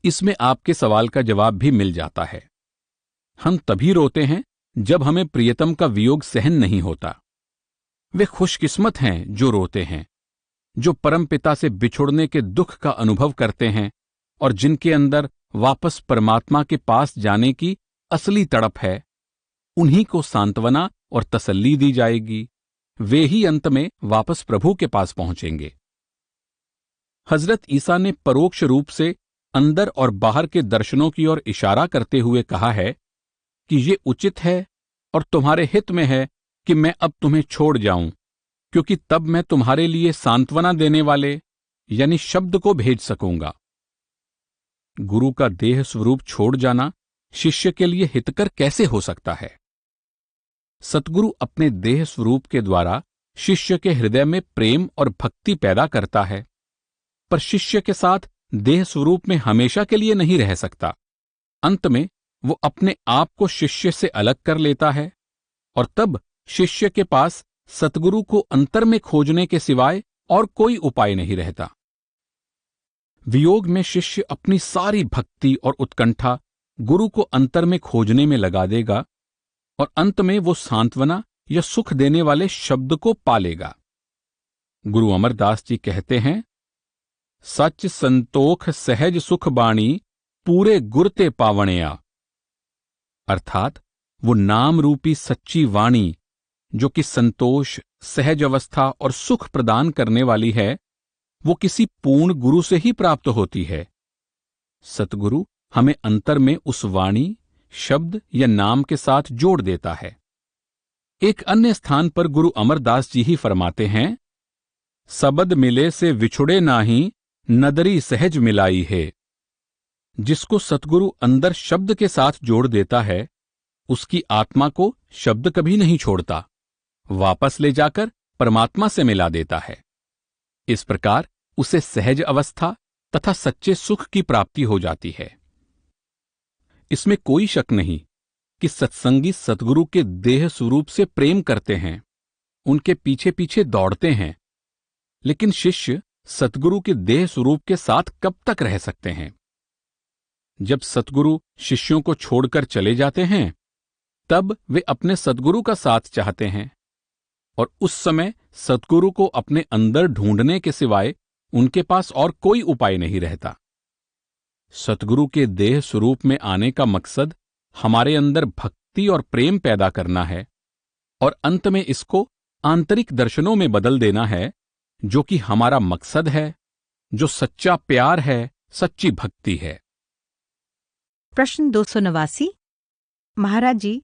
इसमें आपके सवाल का जवाब भी मिल जाता है। हम तभी रोते हैं जब हमें प्रियतम का वियोग सहन नहीं होता। वे खुशकिस्मत हैं जो रोते हैं, जो परमपिता से बिछुड़ने के दुख का अनुभव करते हैं और जिनके अंदर वापस परमात्मा के पास जाने की असली तड़प है। उन्हीं को सांत्वना और तसल्ली दी जाएगी। वे ही अंत में वापस प्रभु के पास पहुंचेंगे। हजरत ईसा ने परोक्ष रूप से अंदर और बाहर के दर्शनों की ओर इशारा करते हुए कहा है कि ये उचित है और तुम्हारे हित में है कि मैं अब तुम्हें छोड़ जाऊं, क्योंकि तब मैं तुम्हारे लिए सांत्वना देने वाले यानी शब्द को भेज सकूंगा। गुरु का देह स्वरूप छोड़ जाना शिष्य के लिए हितकर कैसे हो सकता है? सतगुरु अपने देह स्वरूप के द्वारा शिष्य के हृदय में प्रेम और भक्ति पैदा करता है, पर शिष्य के साथ देह स्वरूप में हमेशा के लिए नहीं रह सकता। अंत में वो अपने आप को शिष्य से अलग कर लेता है और तब शिष्य के पास सतगुरु को अंतर में खोजने के सिवाय और कोई उपाय नहीं रहता। वियोग में शिष्य अपनी सारी भक्ति और उत्कंठा गुरु को अंतर में खोजने में लगा देगा और अंत में वो सांत्वना या सुख देने वाले शब्द को पालेगा। गुरु अमरदास जी कहते हैं, सच संतोख सहज सुख बाणी पूरे गुरते पावणया। अर्थात वो नाम रूपी सच्ची वाणी जो कि संतोष, सहज अवस्था और सुख प्रदान करने वाली है, वो किसी पूर्ण गुरु से ही प्राप्त होती है। सतगुरु हमें अंतर में उस वाणी, शब्द या नाम के साथ जोड़ देता है। एक अन्य स्थान पर गुरु अमरदास जी ही फरमाते हैं, सबद मिले से विछुड़े नाही नदरी सहज मिलाई है। जिसको सतगुरु अंदर शब्द के साथ जोड़ देता है, उसकी आत्मा को शब्द कभी नहीं छोड़ता, वापस ले जाकर परमात्मा से मिला देता है। इस प्रकार उसे सहज अवस्था तथा सच्चे सुख की प्राप्ति हो जाती है। इसमें कोई शक नहीं कि सत्संगी सतगुरु के देह स्वरूप से प्रेम करते हैं, उनके पीछे पीछे दौड़ते हैं, लेकिन शिष्य सतगुरु के देह स्वरूप के साथ कब तक रह सकते हैं? जब सतगुरु शिष्यों को छोड़कर चले जाते हैं, तब वे अपने सतगुरु का साथ चाहते हैं और उस समय सतगुरु को अपने अंदर ढूंढने के सिवाय उनके पास और कोई उपाय नहीं रहता। सतगुरु के देह स्वरूप में आने का मकसद हमारे अंदर भक्ति और प्रेम पैदा करना है और अंत में इसको आंतरिक दर्शनों में बदल देना है, जो कि हमारा मकसद है, जो सच्चा प्यार है, सच्ची भक्ति है। प्रश्न 289। महाराज जी,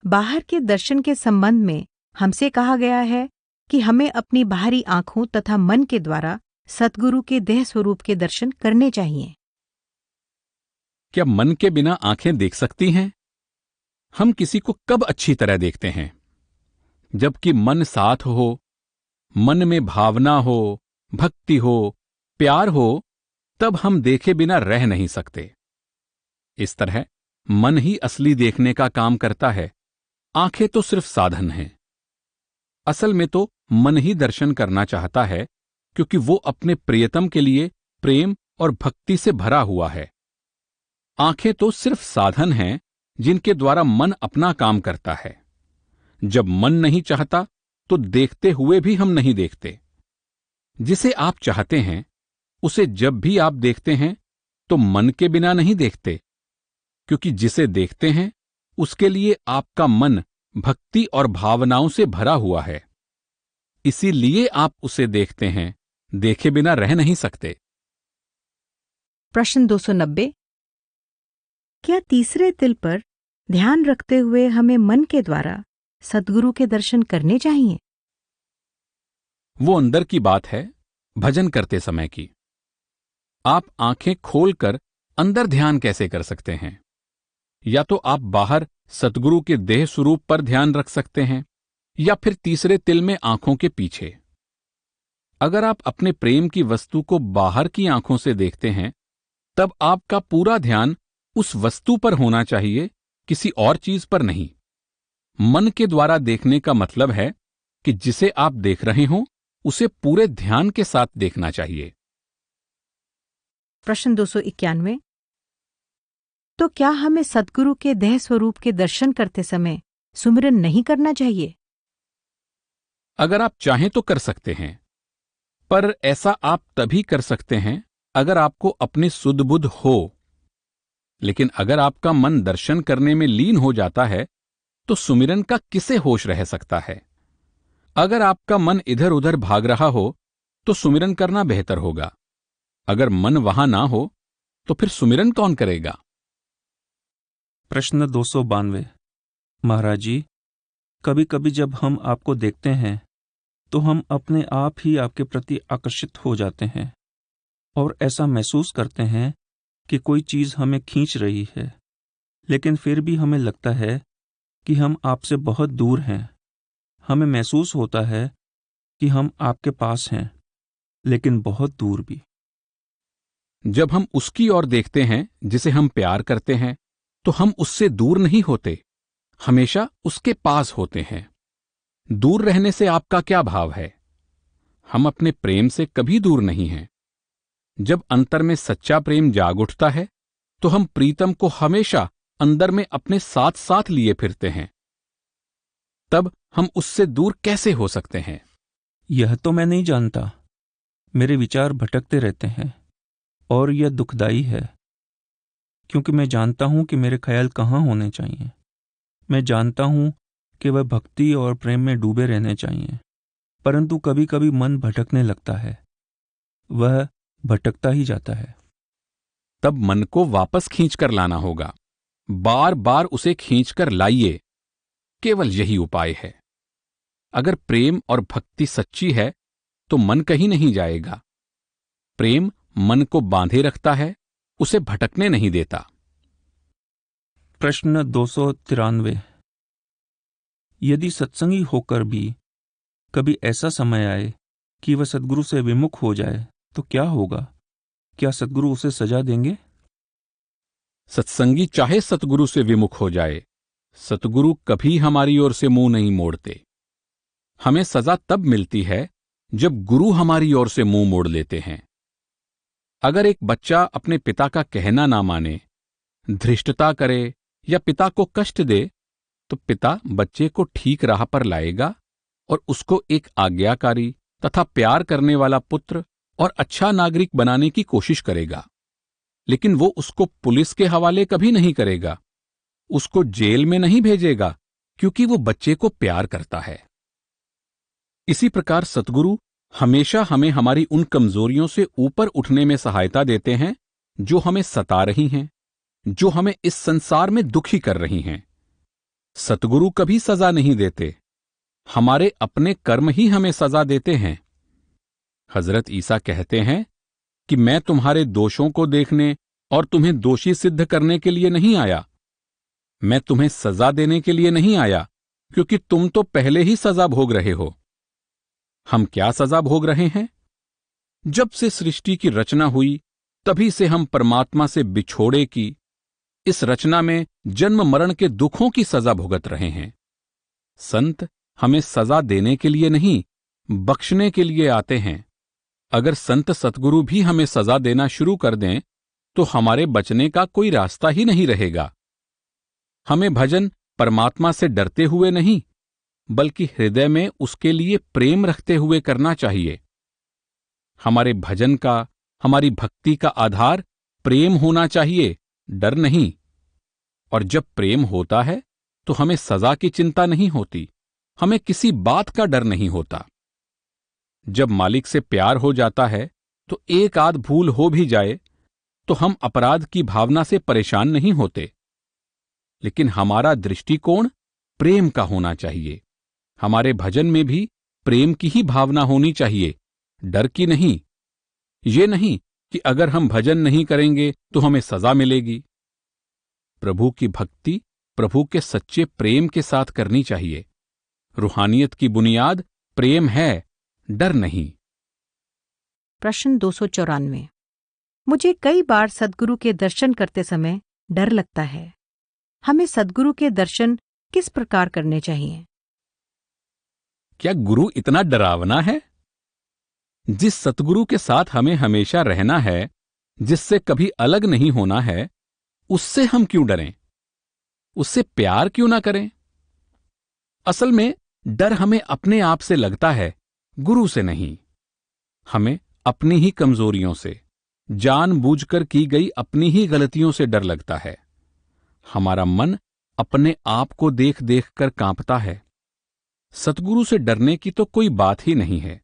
बाहर के दर्शन के संबंध में हमसे कहा गया है कि हमें अपनी बाहरी आंखों तथा मन के द्वारा सतगुरु के देह स्वरूप के दर्शन करने चाहिए। क्या मन के बिना आंखें देख सकती हैं? हम किसी को कब अच्छी तरह देखते हैं? जबकि मन साथ हो, मन में भावना हो, भक्ति हो, प्यार हो, तब हम देखे बिना रह नहीं सकते। इस तरह मन ही असली देखने का काम करता है, आंखें तो सिर्फ साधन हैं। असल में तो मन ही दर्शन करना चाहता है, क्योंकि वो अपने प्रियतम के लिए प्रेम और भक्ति से भरा हुआ है। आंखें तो सिर्फ साधन हैं जिनके द्वारा मन अपना काम करता है। जब मन नहीं चाहता तो देखते हुए भी हम नहीं देखते। जिसे आप चाहते हैं उसे जब भी आप देखते हैं तो मन के बिना नहीं देखते, क्योंकि जिसे देखते हैं उसके लिए आपका मन भक्ति और भावनाओं से भरा हुआ है। इसीलिए आप उसे देखते हैं, देखे बिना रह नहीं सकते। प्रश्न 290। क्या तीसरे तिल पर ध्यान रखते हुए हमें मन के द्वारा सद्गुरु के दर्शन करने चाहिए? वो अंदर की बात है, भजन करते समय की। आप आंखें खोलकर अंदर ध्यान कैसे कर सकते हैं? या तो आप बाहर सतगुरु के देह स्वरूप पर ध्यान रख सकते हैं, या फिर तीसरे तिल में आंखों के पीछे। अगर आप अपने प्रेम की वस्तु को बाहर की आंखों से देखते हैं, तब आपका पूरा ध्यान उस वस्तु पर होना चाहिए, किसी और चीज पर नहीं। मन के द्वारा देखने का मतलब है कि जिसे आप देख रहे हो उसे पूरे ध्यान के साथ देखना चाहिए। प्रश्न 291। तो क्या हमें सद्गुरु के देह स्वरूप के दर्शन करते समय सुमिरन नहीं करना चाहिए? अगर आप चाहें तो कर सकते हैं, पर ऐसा आप तभी कर सकते हैं अगर आपको अपनी सुध बुध हो। लेकिन अगर आपका मन दर्शन करने में लीन हो जाता है तो सुमिरन का किसे होश रह सकता है? अगर आपका मन इधर उधर भाग रहा हो तो सुमिरन करना बेहतर होगा। अगर मन वहां ना हो तो फिर सुमिरन कौन करेगा? प्रश्न 292। महाराज जी, कभी कभी जब हम आपको देखते हैं तो हम अपने आप ही आपके प्रति आकर्षित हो जाते हैं और ऐसा महसूस करते हैं कि कोई चीज हमें खींच रही है, लेकिन फिर भी हमें लगता है कि हम आपसे बहुत दूर हैं। हमें महसूस होता है कि हम आपके पास हैं, लेकिन बहुत दूर भी। जब हम उसकी ओर देखते हैं जिसे हम प्यार करते हैं, तो हम उससे दूर नहीं होते, हमेशा उसके पास होते हैं। दूर रहने से आपका क्या भाव है? हम अपने प्रेम से कभी दूर नहीं हैं। जब अंतर में सच्चा प्रेम जाग उठता है, तो हम प्रीतम को हमेशा अंदर में अपने साथ साथ लिए फिरते हैं। तब हम उससे दूर कैसे हो सकते हैं? यह तो मैं नहीं जानता। मेरे विचार भटकते रहते हैं और यह दुखदाई है, क्योंकि मैं जानता हूं कि मेरे ख्याल कहाँ होने चाहिए। मैं जानता हूं कि वह भक्ति और प्रेम में डूबे रहने चाहिए, परंतु कभी कभी मन भटकने लगता है। वह भटकता ही जाता है। तब मन को वापस खींचकर लाना होगा। बार बार उसे खींचकर लाइए, केवल यही उपाय है। अगर प्रेम और भक्ति सच्ची है तो मन कहीं नहीं जाएगा। प्रेम मन को बांधे रखता है, उसे भटकने नहीं देता। प्रश्न 293। यदि सत्संगी होकर भी कभी ऐसा समय आए कि वह सद्गुरु से विमुख हो जाए तो क्या होगा? क्या सद्गुरु उसे सजा देंगे? सत्संगी चाहे सतगुरु से विमुख हो जाए, सतगुरु कभी हमारी ओर से मुंह नहीं मोड़ते। हमें सजा तब मिलती है जब गुरु हमारी ओर से मुंह मोड़ लेते हैं। अगर एक बच्चा अपने पिता का कहना ना माने, धृष्टता करे या पिता को कष्ट दे, तो पिता बच्चे को ठीक राह पर लाएगा और उसको एक आज्ञाकारी तथा प्यार करने वाला पुत्र और अच्छा नागरिक बनाने की कोशिश करेगा। लेकिन वो उसको पुलिस के हवाले कभी नहीं करेगा, उसको जेल में नहीं भेजेगा, क्योंकि वो बच्चे को प्यार करता है। इसी प्रकार सतगुरु हमेशा हमें हमारी उन कमजोरियों से ऊपर उठने में सहायता देते हैं जो हमें सता रही हैं, जो हमें इस संसार में दुखी कर रही हैं। सतगुरु कभी सजा नहीं देते, हमारे अपने कर्म ही हमें सजा देते हैं। हजरत ईसा कहते हैं कि मैं तुम्हारे दोषों को देखने और तुम्हें दोषी सिद्ध करने के लिए नहीं आया, मैं तुम्हें सजा देने के लिए नहीं आया, क्योंकि तुम तो पहले ही सजा भोग रहे हो। हम क्या सजा भोग रहे हैं? जब से सृष्टि की रचना हुई तभी से हम परमात्मा से बिछोड़े की इस रचना में जन्म मरण के दुखों की सजा भुगत रहे हैं। संत हमें सजा देने के लिए नहीं, बख्शने के लिए आते हैं। अगर संत सतगुरु भी हमें सजा देना शुरू कर दें तो हमारे बचने का कोई रास्ता ही नहीं रहेगा। हमें भजन परमात्मा से डरते हुए नहीं, बल्कि हृदय में उसके लिए प्रेम रखते हुए करना चाहिए। हमारे भजन का, हमारी भक्ति का आधार प्रेम होना चाहिए, डर नहीं। और जब प्रेम होता है तो हमें सजा की चिंता नहीं होती, हमें किसी बात का डर नहीं होता। जब मालिक से प्यार हो जाता है तो एक आध भूल हो भी जाए तो हम अपराध की भावना से परेशान नहीं होते। लेकिन हमारा दृष्टिकोण प्रेम का होना चाहिए। हमारे भजन में भी प्रेम की ही भावना होनी चाहिए, डर की नहीं। ये नहीं कि अगर हम भजन नहीं करेंगे तो हमें सजा मिलेगी। प्रभु की भक्ति प्रभु के सच्चे प्रेम के साथ करनी चाहिए। रूहानियत की बुनियाद प्रेम है, डर नहीं। प्रश्न 294। मुझे कई बार सद्गुरु के दर्शन करते समय डर लगता है। हमें सद्गुरु के दर्शन किस प्रकार करने चाहिए? क्या गुरु इतना डरावना है? जिस सतगुरु के साथ हमें हमेशा रहना है, जिससे कभी अलग नहीं होना है, उससे हम क्यों डरें? उससे प्यार क्यों ना करें? असल में डर हमें अपने आप से लगता है, गुरु से नहीं। हमें अपनी ही कमजोरियों से, जानबूझकर की गई अपनी ही गलतियों से डर लगता है। हमारा मन अपने आप को देख देख कर कांपता है। सतगुरु से डरने की तो कोई बात ही नहीं है।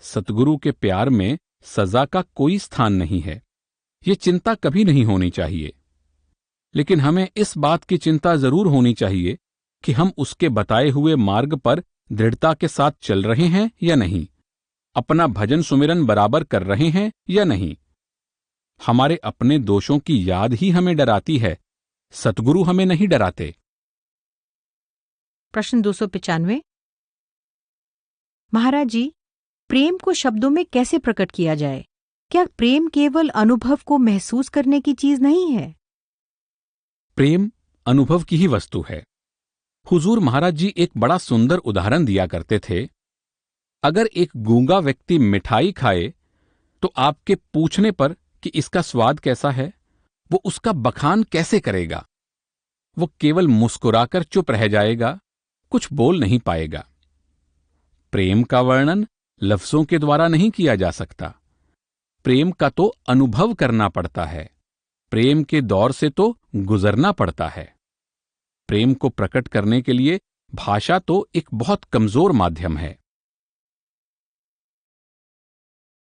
सतगुरु के प्यार में सजा का कोई स्थान नहीं है। ये चिंता कभी नहीं होनी चाहिए। लेकिन हमें इस बात की चिंता जरूर होनी चाहिए कि हम उसके बताए हुए मार्ग पर दृढ़ता के साथ चल रहे हैं या नहीं, अपना भजन सुमिरन बराबर कर रहे हैं या नहीं। हमारे अपने दोषों की याद ही हमें डराती है, सतगुरु हमें नहीं डराते। प्रश्न 295। महाराज जी, प्रेम को शब्दों में कैसे प्रकट किया जाए? क्या प्रेम केवल अनुभव को महसूस करने की चीज नहीं है? प्रेम अनुभव की ही वस्तु है। हुजूर महाराज जी एक बड़ा सुंदर उदाहरण दिया करते थे। अगर एक गूंगा व्यक्ति मिठाई खाए तो आपके पूछने पर कि इसका स्वाद कैसा है, वो उसका बखान कैसे करेगा? वो केवल मुस्कुराकर चुप रह जाएगा, कुछ बोल नहीं पाएगा। प्रेम का वर्णन लफ्जों के द्वारा नहीं किया जा सकता। प्रेम का तो अनुभव करना पड़ता है। प्रेम के दौर से तो गुजरना पड़ता है। प्रेम को प्रकट करने के लिए भाषा तो एक बहुत कमजोर माध्यम है।